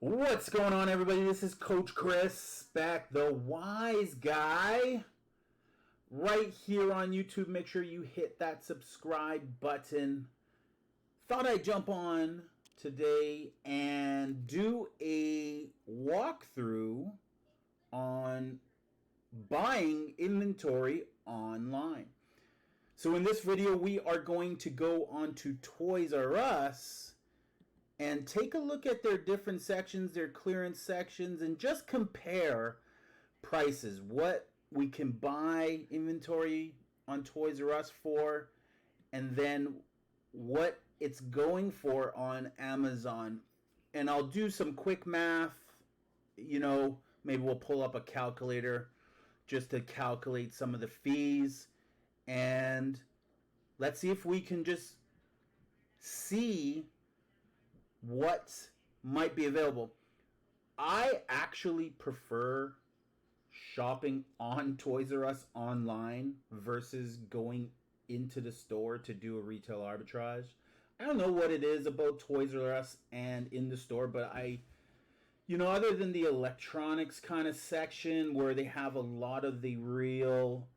What's going on, everybody? This is Coach Chris, back, the wise guy, right here on YouTube. Make sure you hit that subscribe button. Thought I'd jump on today and do a walkthrough on buying inventory online. So in this video, we are going to go on to Toys R Us and take a look at their different sections, their clearance sections, and just compare prices, what we can buy inventory on Toys R Us for, and then what it's going for on Amazon. And I'll do some quick math, maybe we'll pull up a calculator just to calculate some of the fees, and let's see if we can just see what might be available. I actually prefer shopping on Toys R Us online versus going into the store to do a retail arbitrage. I don't know what it is about Toys R Us and in the store, but other than the electronics kind of section where they have a lot of the real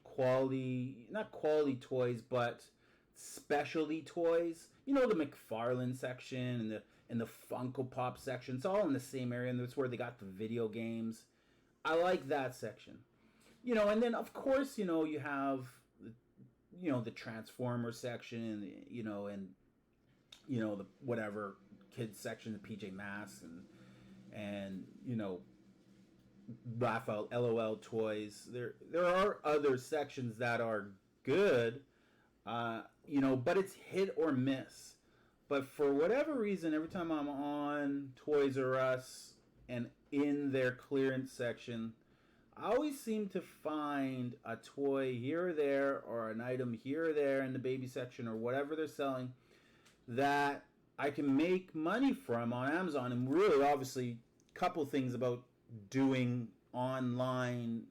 quality, not quality toys, but specialty toys, the McFarlane section and the Funko Pop section. It's all in the same area, and that's where they got the video games. I like that section. And then of course, you have the Transformer section, and the whatever kids section, the PJ Masks and laugh out LOL toys. There are other sections that are good. But it's hit or miss. But for whatever reason, every time I'm on Toys R Us and in their clearance section, I always seem to find a toy here or there, or an item here or there in the baby section, or whatever they're selling, that I can make money from on Amazon. And really, obviously, a couple things about doing online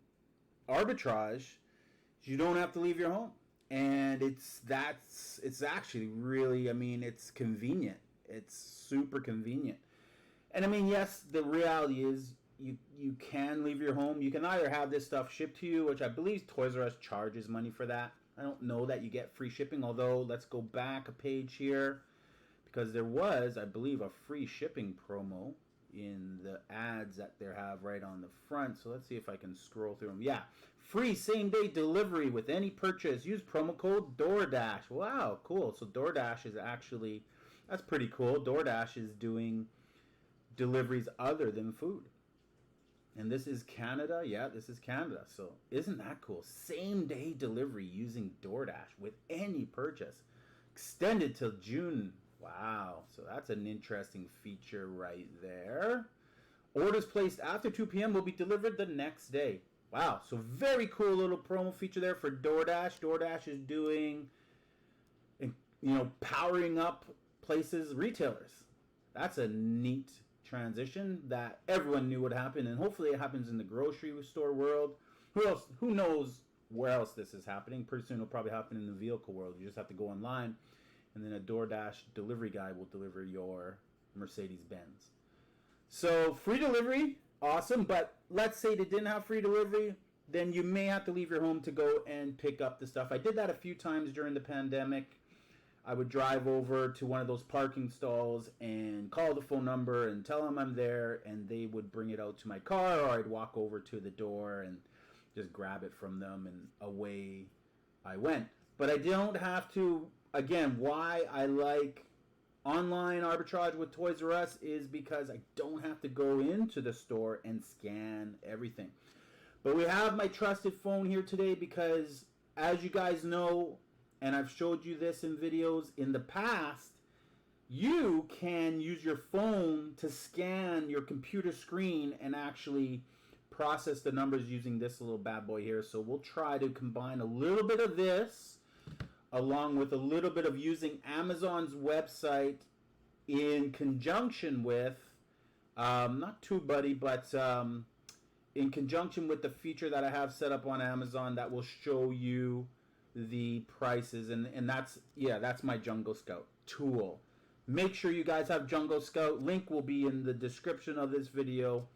arbitrage: you don't have to leave your home. And it's actually really, it's convenient. It's super convenient. And yes, the reality is you can leave your home. You can either have this stuff shipped to you, which I believe Toys R Us charges money for that. I don't know that you get free shipping, although let's go back a page here, because there was, I believe, a free shipping promo in the ads that they have right on the front. So let's see if I can scroll through them. Yeah, free same-day delivery with any purchase. Use promo code DoorDash. Wow, cool. So DoorDash is actually, that's pretty cool. DoorDash is doing deliveries other than food. And this is Canada. Yeah, this is Canada. So isn't that cool? Same-day delivery using DoorDash with any purchase. Extended till June. Wow, so that's an interesting feature right there. Orders placed after 2 p.m. will be delivered the next day. Wow, so very cool little promo feature there for DoorDash. DoorDash is doing, powering up places, retailers. That's a neat transition that everyone knew would happen, and hopefully it happens in the grocery store world. Who knows where else this is happening? Pretty soon it'll probably happen in the vehicle world. You just have to go online, and then a DoorDash delivery guy will deliver your Mercedes-Benz. So free delivery, awesome. But let's say they didn't have free delivery, then you may have to leave your home to go and pick up the stuff. I did that a few times during the pandemic. I would drive over to one of those parking stalls and call the phone number and tell them I'm there, and they would bring it out to my car, or I'd walk over to the door and just grab it from them, and away I went. But I don't have to. Again, why I like online arbitrage with Toys R Us is because I don't have to go into the store and scan everything. But we have my trusted phone here today because, as you guys know, and I've showed you this in videos in the past, you can use your phone to scan your computer screen and actually process the numbers using this little bad boy here. So we'll try to combine a little bit of this along with a little bit of using Amazon's website in conjunction with, not TubeBuddy, but in conjunction with the feature that I have set up on Amazon that will show you the prices. And that's my Jungle Scout tool. Make sure you guys have Jungle Scout. Link will be in the description of this video.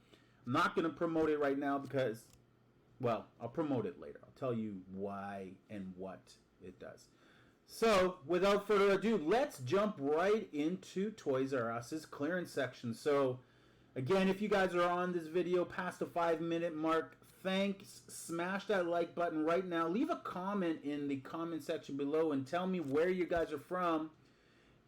I'm not going to promote it right now because, well, I'll promote it later. I'll tell you why and what it does. So, without further ado, let's jump right into Toys R Us's clearance section. So, again, if you guys are on this video past the 5-minute mark, thanks. Smash that like button right now. Leave a comment in the comment section below and tell me where you guys are from.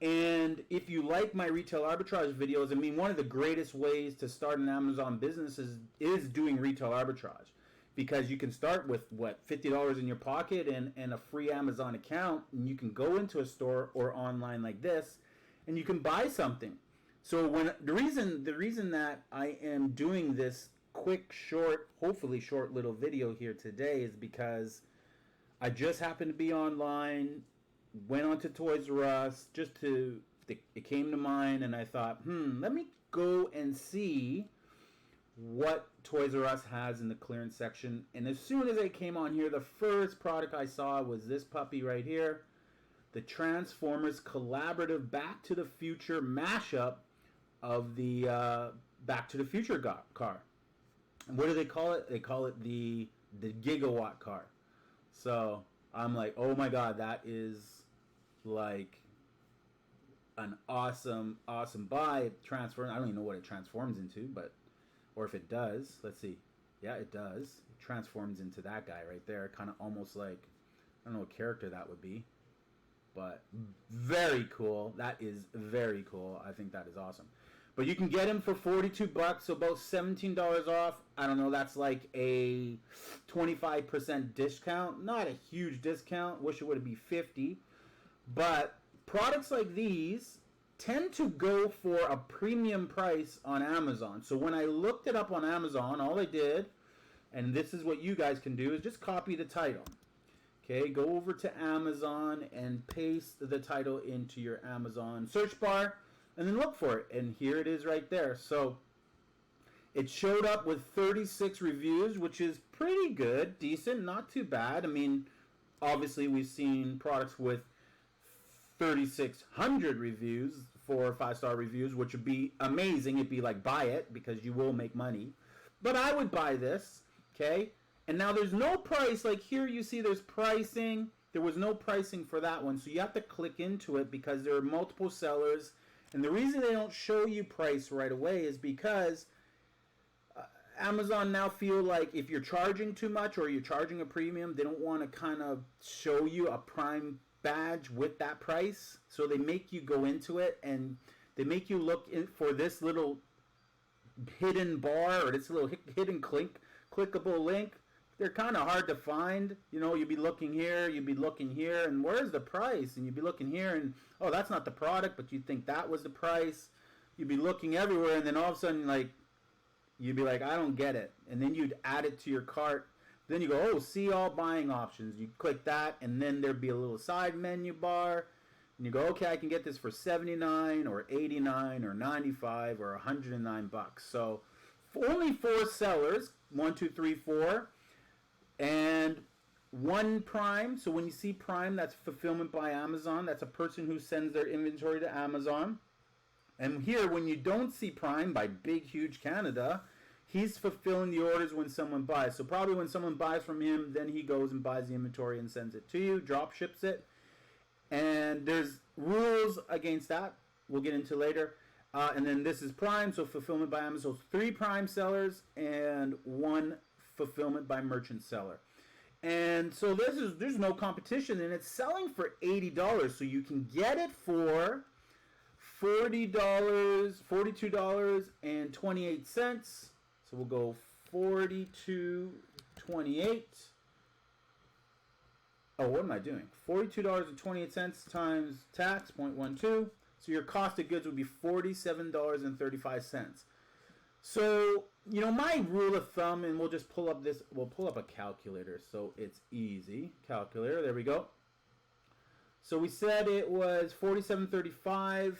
And if you like my retail arbitrage videos, I mean, one of the greatest ways to start an Amazon business is doing retail arbitrage. Because you can start with, what, $50 in your pocket and a free Amazon account, and you can go into a store or online like this, and you can buy something. So the reason that I am doing this quick, short, hopefully short little video here today is because I just happened to be online, went on to Toys R Us, it came to mind, and I thought, let me go and see what Toys R Us has in the clearance section. And as soon as I came on here, the first product I saw was this puppy right here, the Transformers Collaborative Back to the Future mashup of the Back to the Future car. And what do they call it? They call it the Gigawatt car. So I'm like, oh my god, that is like an awesome buy. I don't even know what it transforms into, but or if it does, let's see. Yeah, it does. It transforms into that guy right there. Kind of almost like, I don't know what character that would be. But very cool. That is very cool. I think that is awesome. But you can get him for $42, so about $17 off. I don't know, that's like a 25% discount. Not a huge discount. Wish it would be 50. But products like these tend to go for a premium price on Amazon. So when I looked it up on Amazon, all I did, and this is what you guys can do, is just copy the title. Okay, go over to Amazon and paste the title into your Amazon search bar, and then look for it. And here it is right there. So it showed up with 36 reviews, which is pretty good, decent, not too bad. I mean, obviously we've seen products with 3,600 reviews, 4 or 5-star reviews, which would be amazing. It'd be like, buy it, because you will make money. But I would buy this, okay? And now there's no price. Like here you see there's pricing. There was no pricing for that one. So you have to click into it because there are multiple sellers. And the reason they don't show you price right away is because Amazon now feel like if you're charging too much or you're charging a premium, they don't want to kind of show you a Prime badge with that price. So they make you go into it and they make you look in for this little hidden bar or this little hidden clickable link. They're kind of hard to find. You know, you'd be looking here, you'd be looking here, and where's the price? And you'd be looking here, and oh, that's not the product, but you'd think that was the price. You'd be looking everywhere, and then all of a sudden, like, you'd be like, I don't get it. And then you'd add it to your cart. Then you go, oh, see all buying options. You click that, and then there'd be a little side menu bar. And you go, okay, I can get this for $79 or $89 or $95 or $109. So only 4 sellers, 1, 2, 3, 4. And 1 Prime, so when you see Prime, that's fulfillment by Amazon. That's a person who sends their inventory to Amazon. And here, when you don't see Prime by Big Huge Canada, he's fulfilling the orders when someone buys. So probably when someone buys from him, then he goes and buys the inventory and sends it to you, drop ships it. And there's rules against that we'll get into later. And then this is Prime, so fulfillment by Amazon. So 3 Prime sellers and 1 fulfillment by merchant seller. And so there's no competition, and it's selling for $80, so you can get it for $42.28. So we'll go $42.28. Oh, what am I doing? $42.28 times tax, 0.12. So your cost of goods would be $47.35. So, you know, my rule of thumb, and we'll just pull up a calculator so it's easy. Calculator, there we go. So we said it was $47.35.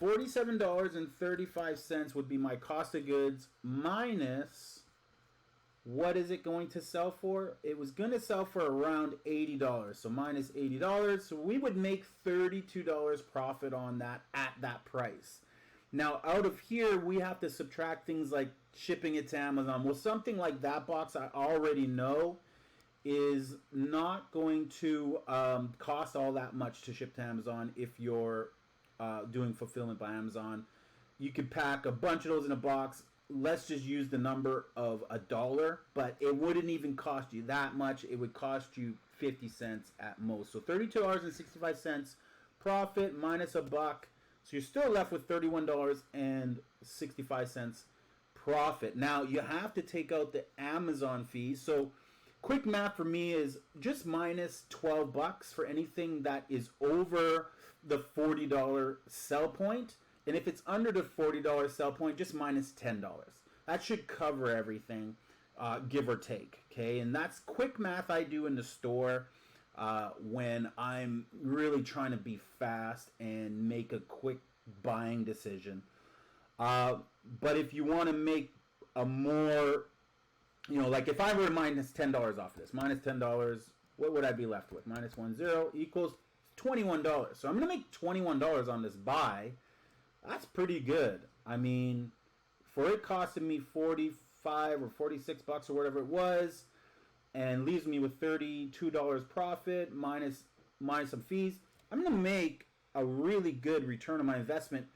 $47.35 would be my cost of goods minus What is it going to sell for? It was going to sell for around $80. So minus $80. So we would make $32 profit on that at that price. Now, out of here, we have to subtract things like shipping it to Amazon. Well, something like that box I already know is not going to cost all that much to ship to Amazon if you're doing fulfillment by Amazon. You could pack a bunch of those in a box. Let's just use the number of $1, but it wouldn't even cost you that much. It would cost you 50 cents at most. So $32.65 profit minus $1. So you're still left with $31.65 profit. Now you have to take out the Amazon fees. So quick math for me is just minus $12 for anything that is over the $40 sell point. And if it's under the $40 sell point, just minus $10. That should cover everything, give or take. Okay, and that's quick math I do in the store when I'm really trying to be fast and make a quick buying decision. But if you want to make a more, like if I were to minus $10 off this, minus $10, what would I be left with? Minus 10 equals $21. So I'm going to make $21 on this buy. That's pretty good. I mean, for it costing me 45 or 46 bucks or whatever it was, and leaves me with $32 profit minus some fees, I'm going to make a really good return on my investment.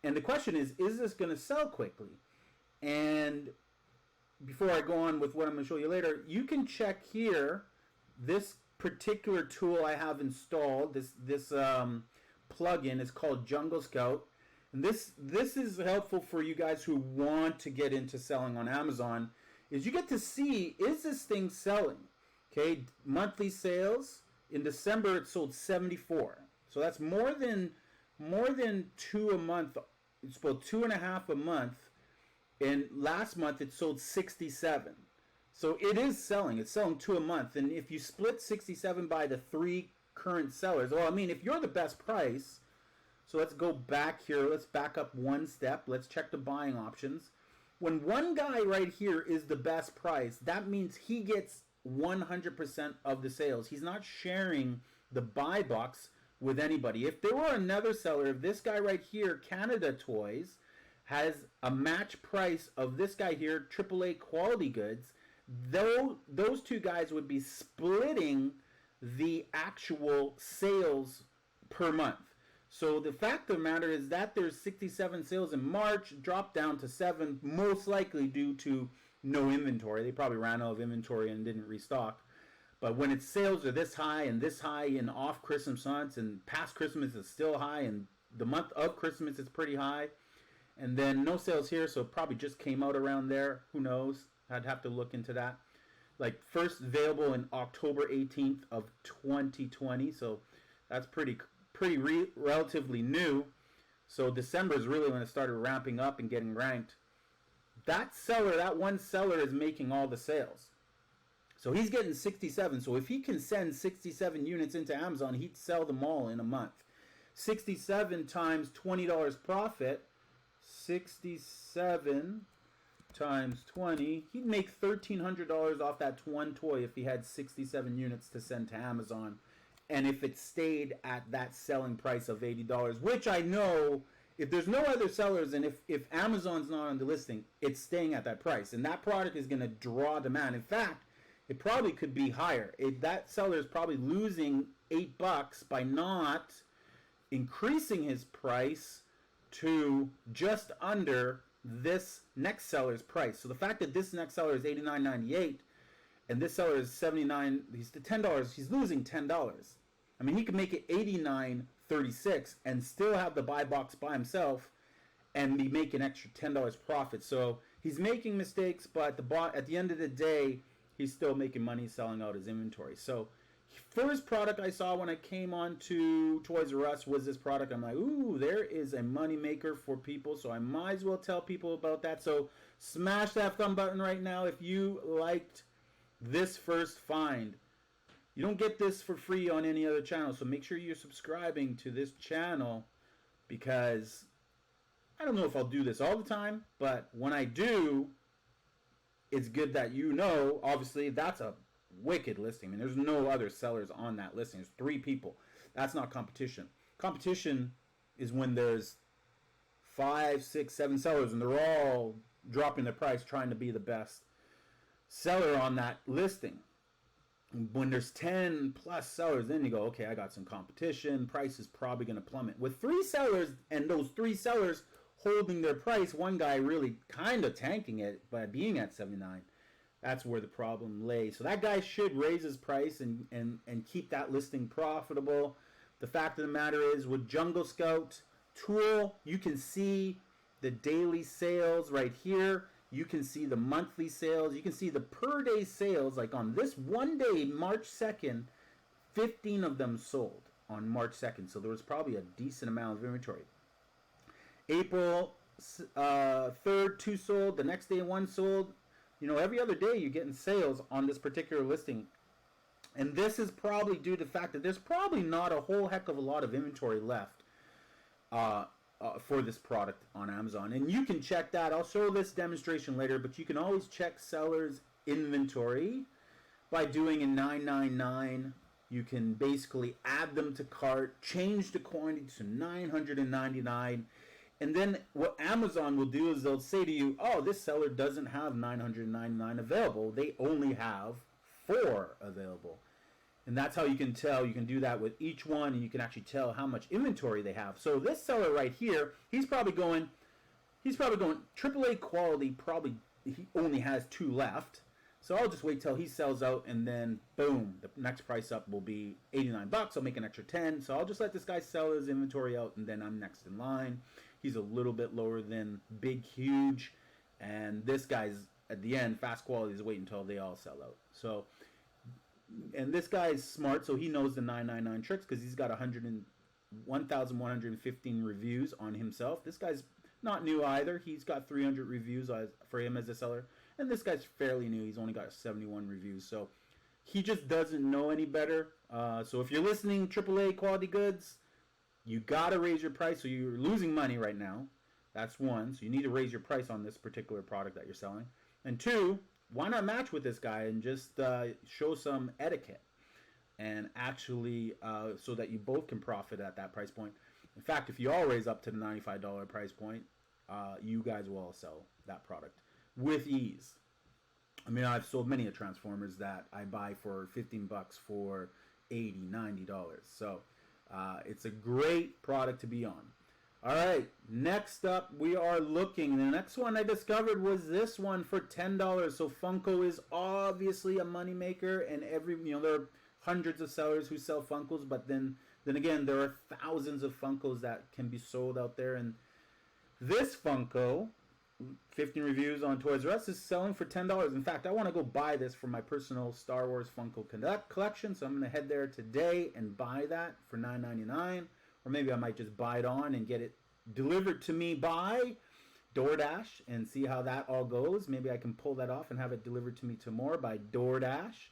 And the question is this going to sell quickly? And before I go on with what I'm going to show you later, you can check here this particular tool I have installed. This plugin is called Jungle Scout. And this is helpful for you guys who want to get into selling on Amazon, is you get to see, is this thing selling? Okay, monthly sales. In December, it sold 74. So that's more than 2 a month. It's about 2.5 a month. And last month, it sold 67. So it is selling. It's selling 2 a month. And if you split 67 by the 3 current sellers, well, I mean, if you're the best price, so let's go back here. Let's back up one step. Let's check the buying options. When one guy right here is the best price, that means he gets 100% of the sales. He's not sharing the buy box with anybody. If there were another seller, if this guy right here, Canada Toys, has a match price of this guy here, AAA quality goods, those two guys would be splitting the actual sales per month. So the fact of the matter is that there's 67 sales in March, dropped down to 7, most likely due to no inventory. They probably ran out of inventory and didn't restock. But when its sales are this high in off Christmas months, and past Christmas is still high, and the month of Christmas is pretty high, and then no sales here, so it probably just came out around there. Who knows? I'd have to look into that. Like first available in October 18th of 2020, so that's pretty relatively new. So December is really when it started ramping up and getting ranked. That one seller is making all the sales. So he's getting 67. So if he can send 67 units into Amazon, he'd sell them all in a month. 67 times $20 profit, 67 times 20, he'd make $1,300 off that one toy if he had 67 units to send to Amazon. And if it stayed at that selling price of $80, which I know, if there's no other sellers, and if Amazon's not on the listing, it's staying at that price. And that product is going to draw demand. In fact, it probably could be higher. That seller is probably losing $8 by not increasing his price to just under this next seller's price. So the fact that this next seller is $89.98 and this seller is $79, he's the $10, he's losing $10. I mean, he could make it $89.36 and still have the buy box by himself and be making extra $10 profit. So he's making mistakes, but at the end of the day, he's still making money selling out his inventory. So first product I saw when I came on to Toys R Us was this product. I'm like, ooh, there is a money maker for people, so I might as well tell people about that. So smash that thumb button right now if you liked this first find. You don't get this for free on any other channel, so make sure you're subscribing to this channel, because I don't know if I'll do this all the time, but when I do, it's good that obviously that's a wicked listing. I mean, there's no other sellers on that listing. There's 3 people. That's not competition. Competition is when there's 5, 6, 7 sellers and they're all dropping the price trying to be the best seller on that listing. When there's 10 plus sellers, then you go, okay, I got some competition. Price is probably going to plummet. With 3 sellers and those 3 sellers holding their price, one guy really kind of tanking it by being at 79, that's where the problem lays. So that guy should raise his price and keep that listing profitable. The fact of the matter is, with Jungle Scout tool, you can see the daily sales right here. You can see the monthly sales. You can see the per day sales. Like on this one day, March 2nd, 15 of them sold on March 2nd. So there was probably a decent amount of inventory. April 3rd, 2 sold. The next day, 1 sold. Every other day you're getting sales on this particular listing. And this is probably due to the fact that there's probably not a whole heck of a lot of inventory left for this product on Amazon. And you can check that. I'll show this demonstration later, but you can always check sellers' inventory by doing a 999. You can basically add them to cart, change the quantity to 999. And then what Amazon will do is they'll say to you, oh, this seller doesn't have 999 available. They only have 4 available. And that's how you can tell. You can do that with each one, and you can actually tell how much inventory they have. So this seller right here, he's probably going AAA quality, probably he only has 2 left. So I'll just wait till he sells out, and then boom, the next price up will be $89. I'll make an extra 10. So I'll just let this guy sell his inventory out, and then I'm next in line. He's a little bit lower than Big Huge, and this guy's at the end, fast quality, is waiting until they all sell out. So, and this guy is smart, so he knows the 999 tricks because he's got 1,115 reviews on himself. This guy's not new either. He's got 300 reviews for him as a seller, and this guy's fairly new. He's only got 71 reviews, so he just doesn't know any better. So if you're listening, AAA quality goods, you gotta raise your price. So you're losing money right now. That's one. So you need to raise your price on this particular product that you're selling. And 2, why not match with this guy and just show some etiquette and actually so that you both can profit at that price point. In fact, if you all raise up to the $95 price point, you guys will all sell that product with ease. I mean, I've sold many of Transformers that I buy for $15 for $80, $90. So it's a great product to be on. All right, next up we are looking. The next one I discovered was this one for $10. So Funko is obviously a moneymaker, and there are hundreds of sellers who sell Funkos, but then again there are thousands of Funkos that can be sold out there. And this Funko, 15 reviews on Toys R Us, is selling for $10. In fact, I want to go buy this for my personal Star Wars Funko collection, so I'm going to head there today and buy that for $9.99. Or maybe I might just buy it on and get it delivered to me by DoorDash and see how that all goes. Maybe I can pull that off and have it delivered to me tomorrow by DoorDash.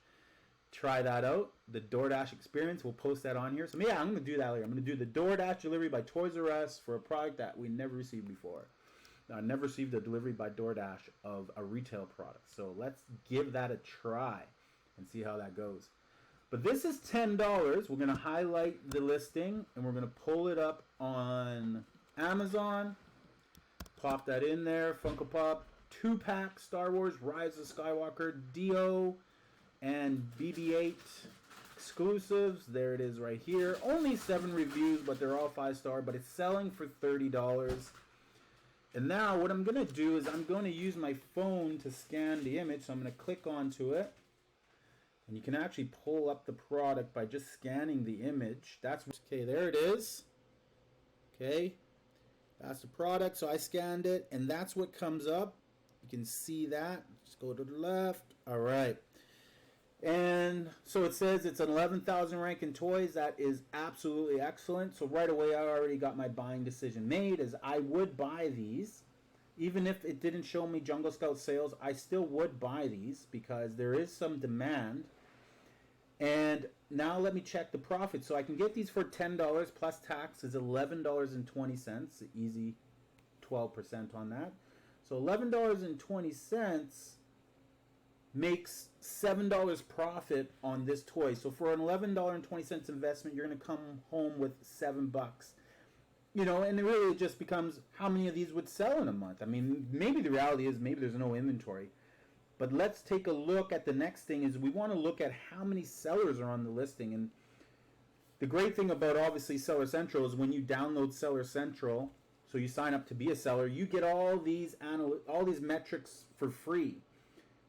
Try that out. The DoorDash experience. We'll post that on here. So yeah, I'm going to do that later. I'm going to do the DoorDash delivery by Toys R Us for a product that we never received before. I never received a delivery by DoorDash of a retail product. So let's give that a try and see how that goes. But this is $10. We're going to highlight the listing, and we're going to pull it up on Amazon. Pop that in there. Funko Pop 2-pack Star Wars Rise of Skywalker Dio and BB-8 exclusives. There it is right here. Only 7 reviews, but they're all 5-star. But it's selling for $30. And now what I'm going to do is I'm going to use my phone to scan the image. So I'm going to click onto it. And you can actually pull up the product by just scanning the image. That's okay, there it is. Okay, that's the product. So I scanned it, and that's what comes up. You can see that. Just go to the left. All right. And so it says it's an 11,000 rank in toys. That is absolutely excellent. So right away, I already got my buying decision made, as I would buy these. Even if it didn't show me Jungle Scout sales, I still would buy these because there is some demand. And now let me check the profit. So I can get these for $10 plus tax is $11.20. Easy 12% on that. So $11.20 makes $7 profit on this toy. So for an $11.20 investment, you're going to come home with $7. You know, and it really just becomes how many of these would sell in a month. I mean, maybe the reality is maybe there's no inventory. But let's take a look at the next thing is we want to look at how many sellers are on the listing. And the great thing about obviously Seller Central is when you download Seller Central, so you sign up to be a seller, you get all these metrics for free.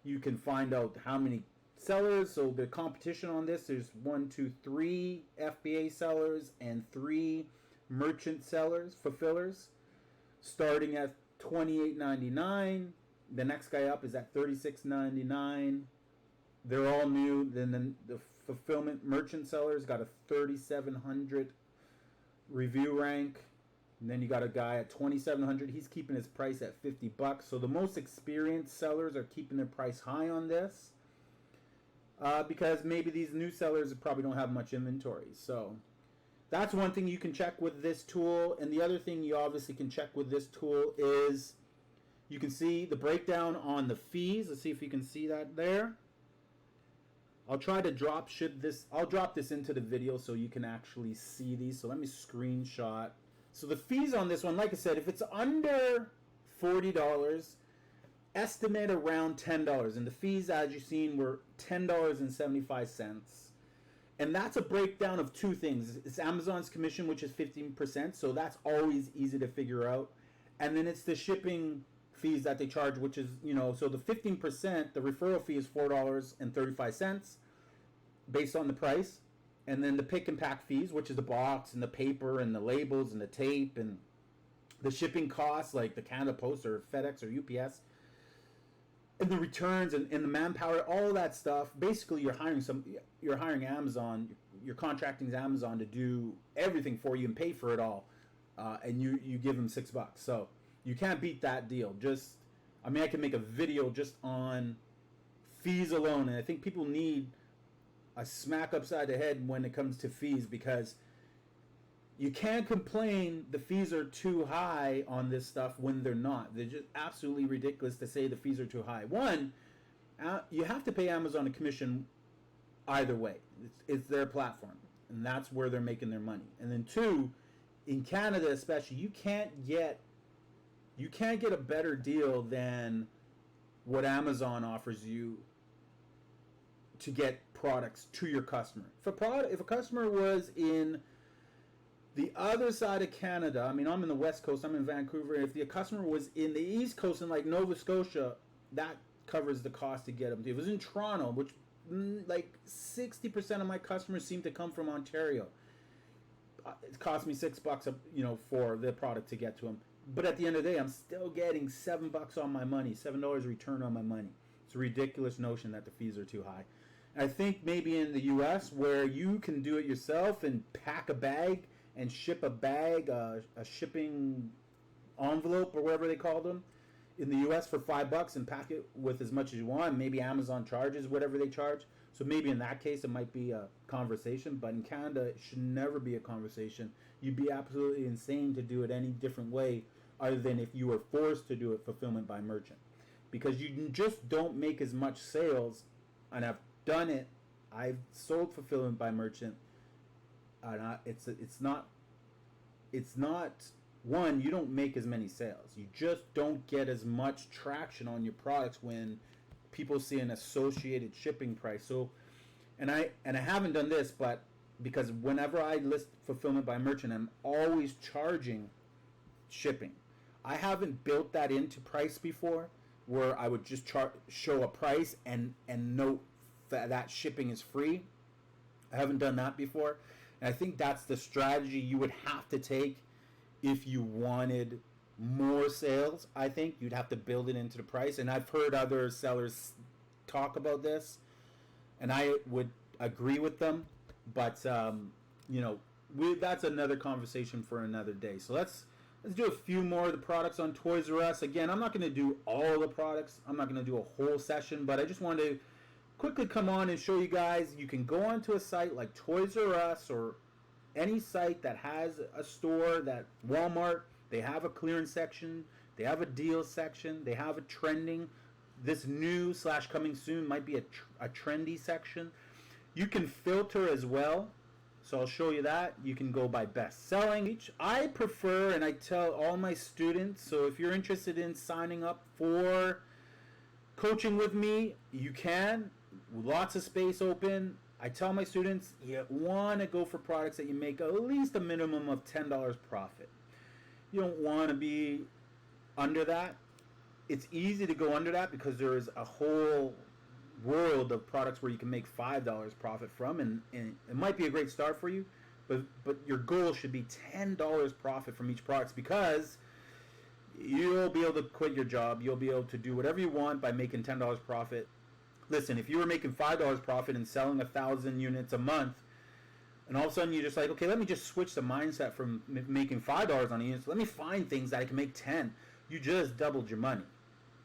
You can find out how many sellers, so the competition on this, there's 3 FBA sellers and 3 merchant sellers, fulfillers, starting at $28.99. The next guy up is at $36.99. They're all new. Then the fulfillment merchant sellers got a 3,700 review rank. And then you got a guy at 2,700. He's keeping his price at $50. So the most experienced sellers are keeping their price high on this because maybe these new sellers probably don't have much inventory. So that's one thing you can check with this tool. And the other thing you obviously can check with this tool is you can see the breakdown on the fees. Let's see if you can see that there. I'll try to drop this into the video so you can actually see these. So let me screenshot. So the fees on this one, like I said, if it's under $40, estimate around $10. And the fees, as you've seen, were $10.75. And that's a breakdown of 2 things. It's Amazon's commission, which is 15%. So that's always easy to figure out. And then it's the shipping fees that they charge, which is, you know, so the 15%, the referral fee is $4.35 based on the price. And then the pick and pack fees, which is the box and the paper and the labels and the tape and the shipping costs like the Canada Post or FedEx or UPS and the returns and the manpower, all that stuff. Basically, you're hiring Amazon, you're contracting Amazon to do everything for you and pay for it all, and you give them $6. So you can't beat that deal. I can make a video just on fees alone, and I think people need a smack upside the head when it comes to fees, because you can't complain the fees are too high on this stuff when they're not. They're just absolutely ridiculous to say the fees are too high. One, you have to pay Amazon a commission either way. It's their platform, and that's where they're making their money. And then 2, in Canada especially, you can't get a better deal than what Amazon offers you to get products to your customer. If a customer was in the other side of Canada, I mean, I'm in the West Coast, I'm in Vancouver, if the customer was in the East Coast in like Nova Scotia, that covers the cost to get them. If it was in Toronto, which like 60% of my customers seem to come from Ontario, it cost me $6, for the product to get to them. But at the end of the day, I'm still getting $7 on my money, $7 return on my money. It's a ridiculous notion that the fees are too high. I think maybe in the U.S. where you can do it yourself and pack a bag and ship a bag, a shipping envelope or whatever they call them, in the U.S. for $5 and pack it with as much as you want. Maybe Amazon charges whatever they charge. So maybe in that case it might be a conversation. But in Canada, it should never be a conversation. You'd be absolutely insane to do it any different way other than if you were forced to do it fulfillment by merchant. Because you just don't make as much sales, and I've done it. I've sold fulfillment by merchant, and it's not one, you don't make as many sales. You just don't get as much traction on your products when people see an associated shipping price. So, and I haven't done this, but because whenever I list fulfillment by merchant, I'm always charging shipping. I haven't built that into price before, where I would just show a price and note that shipping is free. I haven't done that before, and I think that's the strategy you would have to take if you wanted more sales. I think you'd have to build it into the price, and I've heard other sellers talk about this, and I would agree with them, but that's another conversation for another day. So let's do a few more of the products on Toys R Us. Again, I'm not going to do all the products. I'm not going to do a whole session, but I just wanted to quickly come on and show you guys. You can go onto a site like Toys R Us or any site that has a store, that Walmart, they have a clearance section, they have a deal section, they have a trending. this new / coming soon might be a trendy section. You can filter as well. So I'll show you that. You can go by best selling. I prefer, and I tell all my students, so if you're interested in signing up for coaching with me, you can. Lots of space open. I tell my students, you want to go for products that you make at least a minimum of $10 profit. You don't want to be under that. It's easy to go under that because there is a whole world of products where you can make $5 profit from, and it might be a great start for you, but your goal should be $10 profit from each product, because you'll be able to quit your job. You'll be able to do whatever you want by making $10 profit. Listen, if you were making $5 profit and selling 1,000 units a month, and all of a sudden you're just like, okay, let me just switch the mindset from making $5 on units. Let me find things that I can make 10. You just doubled your money.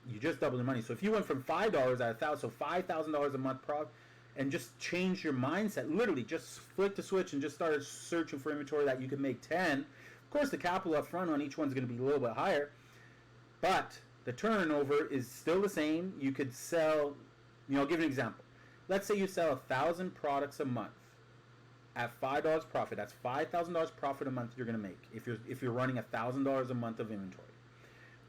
You just doubled your money. So if you went from $5 at 1,000, so $5,000 a month profit, and just change your mindset, literally just flick the switch and just started searching for inventory that you can make 10. Of course, the capital up front on each one's going to be a little bit higher, but the turnover is still the same. You could sell, I'll give you an example. Let's say you sell 1,000 products a month at $5 profit. That's $5,000 profit a month you're going to make if you're running $1,000 a month of inventory.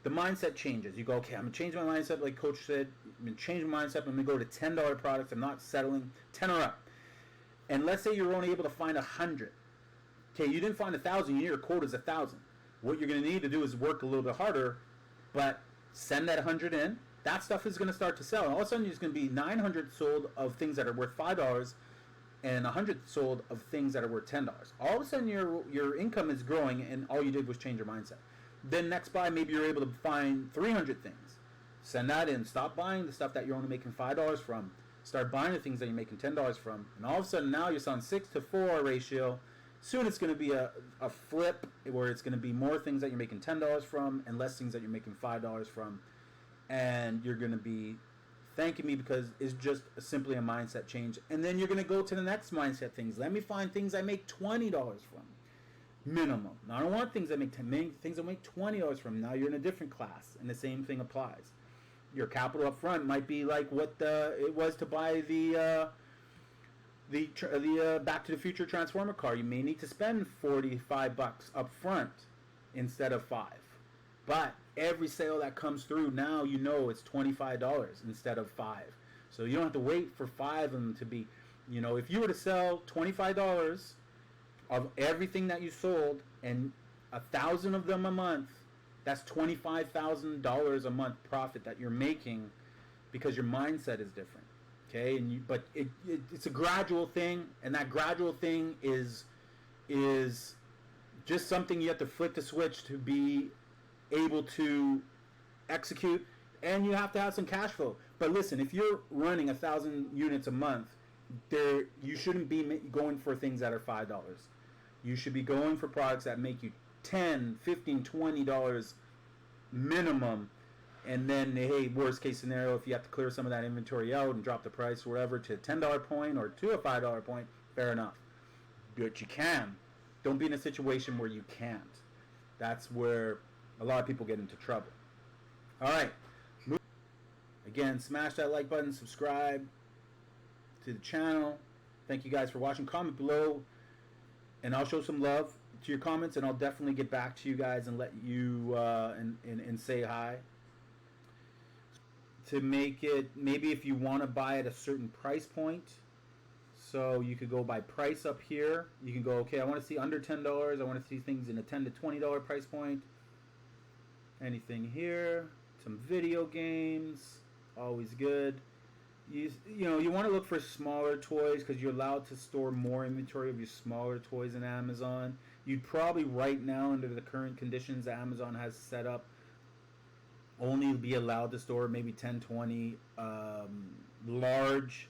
The mindset changes. You go, okay, I'm going to change my mindset, like Coach said. I'm going to change my mindset. I'm going to go to $10 products. I'm not settling 10 or up. And let's say you're only able to find 100. Okay, you didn't find 1,000. Your quota is 1,000. What you're going to need to do is work a little bit harder, but send that 100 in. That stuff is going to start to sell. And all of a sudden, there's going to be 900 sold of things that are worth $5 and 100 sold of things that are worth $10. All of a sudden, your income is growing, and all you did was change your mindset. Then next buy, maybe you're able to find 300 things. Send that in. Stop buying the stuff that you're only making $5 from. Start buying the things that you're making $10 from. And all of a sudden now you're selling 6-to-4 ratio. Soon it's going to be a flip where it's going to be more things that you're making $10 from and less things that you're making $5 from. And you're going to be thanking me because it's just simply a mindset change. And then you're going to go to the next mindset things. Let me find things I make $20 from. Minimum. Now, I don't want things that make things that make $20 from. Now you're in a different class, and the same thing applies. Your capital up front might be like what it was to buy the Back to the Future Transformer car. You may need to spend $45 up front instead of $5. But every sale that comes through now, it's $25 instead of $5. So you don't have to wait for 5 of them to be. If you were to sell $25 of everything that you sold, and 1,000 of them a month, that's $25,000 a month profit that you're making because your mindset is different. Okay, but it's a gradual thing, and that gradual thing is just something you have to flick the switch to be able to execute, and you have to have some cash flow. But listen, if you're running 1,000 units a month, you shouldn't be going for things that are $5. You should be going for products that make you $10, $15, $20 minimum, and then, hey, worst case scenario, if you have to clear some of that inventory out and drop the price or whatever to a $10 point or to a $5 point, fair enough. But you can. Don't be in a situation where you can't. That's where a lot of people get into trouble. All right. Again, smash that like button, subscribe to the channel. Thank you guys for watching. Comment below, and I'll show some love to your comments, and I'll definitely get back to you guys and let you and say hi. To make it, maybe if you want to buy at a certain price point, so you could go by price up here. You can go, okay, I want to see under $10. I want to see things in a $10 to $20 price point. Anything here, some video games, always good. You want to look for smaller toys because you're allowed to store more inventory of your smaller toys in Amazon. You'd probably right now, under the current conditions that Amazon has set up, only be allowed to store maybe 10, 20 large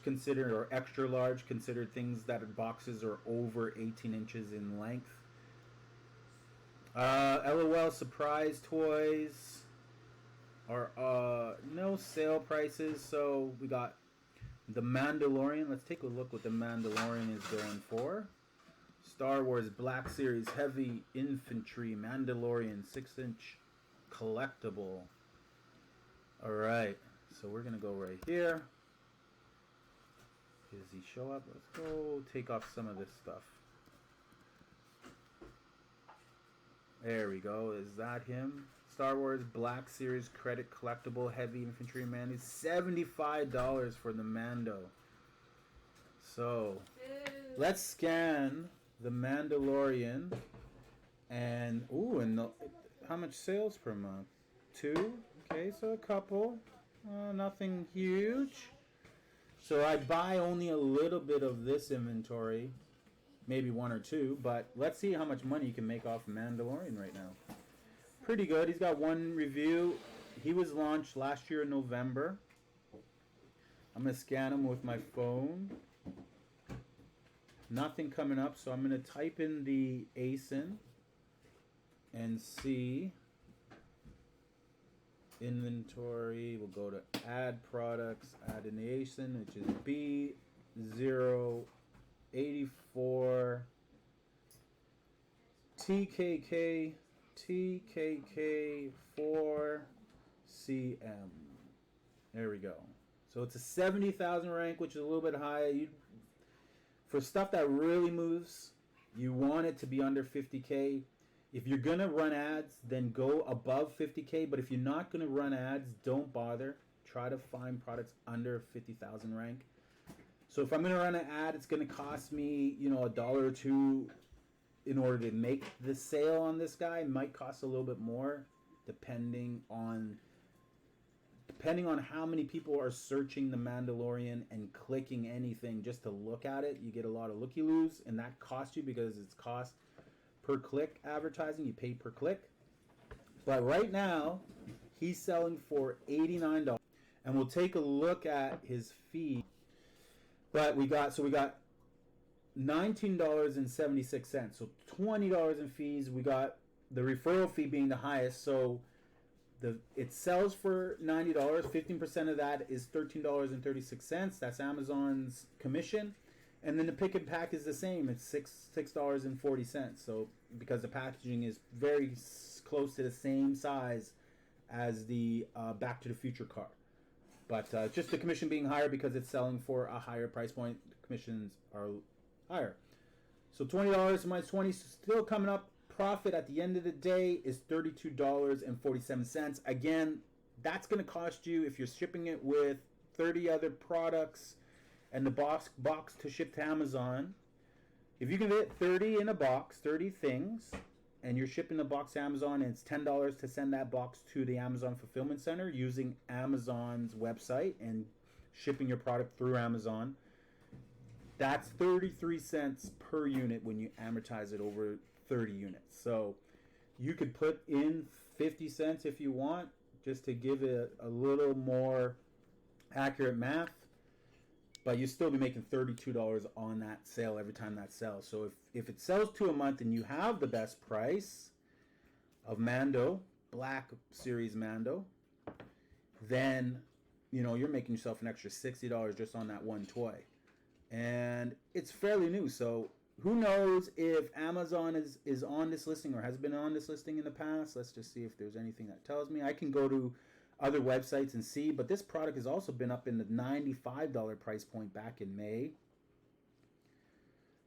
considered, or extra large considered things that are boxes are over 18 inches in length. LOL surprise toys are no sale prices. So we got the Mandalorian. Let's take a look what the Mandalorian is going for. Star Wars Black Series Heavy Infantry Mandalorian 6-inch collectible. All right, so we're gonna go right here. Does he show up? Let's go take off some of this stuff. There we go. Is that him? Star Wars Black Series Credit Collectible Heavy Infantry Mando. $75 for the Mando. So, let's scan the Mandalorian. And, ooh, and how much sales per month? 2? Okay, so a couple. Nothing huge. So I buy only a little bit of this inventory. Maybe 1 or 2. But let's see how much money you can make off Mandalorian right now. Pretty good. He's got 1 review. He was launched last year in November. I'm going to scan him with my phone. Nothing coming up, so I'm going to type in the ASIN and see. Inventory. We'll go to add products, add an ASIN, which is B084 TKK4CM. There we go. So it's a 70,000 rank, which is a little bit high. For stuff that really moves, you want it to be under 50K. If you're going to run ads, then go above 50K. But if you're not going to run ads, don't bother. Try to find products under 50,000 rank. So if I'm going to run an ad, it's going to cost me, $1 or $2 in order to make the sale on this guy. It might cost a little bit more depending on how many people are searching the Mandalorian and clicking anything just to look at it. You get a lot of looky-loos, and that costs you because it's cost per click advertising. You pay per click. But right now, he's selling for $89. And we'll take a look at his fee. But we got $19.76. So $20 in fees. We got the referral fee being the highest. So it sells for $90. 15% of that is $13.36. That's Amazon's commission. And then the pick and pack is the same. It's $6.40. So because the packaging is very close to the same size as the Back to the Future car. But just the commission being higher because it's selling for a higher price point. The commissions are higher. So $20 minus 20 still coming up. Profit at the end of the day is $32.47. Again, that's going to cost you, if you're shipping it with 30 other products and the box to ship to Amazon. If you can get 30 in a box, 30 things, and you're shipping the box to Amazon, and it's $10 to send that box to the Amazon Fulfillment Center using Amazon's website and shipping your product through Amazon, that's 33 cents per unit when you amortize it over 30 units. So you could put in 50 cents if you want, just to give it a little more accurate math, but you still be making $32 on that sale every time that sells. So if it sells to a month and you have the best price of Mando, Black Series Mando, then you're making yourself an extra $60 just on that one toy. And it's fairly new, so who knows if Amazon is on this listing or has been on this listing in the past. Let's just see if there's anything that tells me. I can go to other websites and see, but this product has also been up in the $95 price point back in May.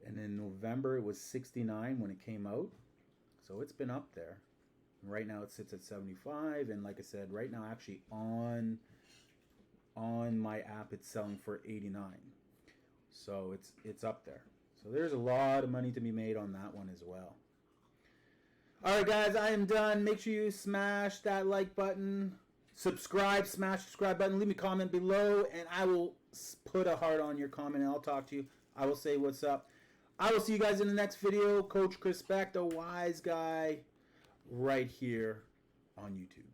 And in November, it was $69 when it came out. So it's been up there. Right now, it sits at $75. And like I said, right now, actually, on my app, it's selling for $89. So it's up there. So there's a lot of money to be made on that one as well. All right, guys, I am done. Make sure you smash that like button. Subscribe, smash the subscribe button. Leave me a comment below, and I will put a heart on your comment, and I'll talk to you. I will say what's up. I will see you guys in the next video. Coach Chris Beck, the wise guy, right here on YouTube.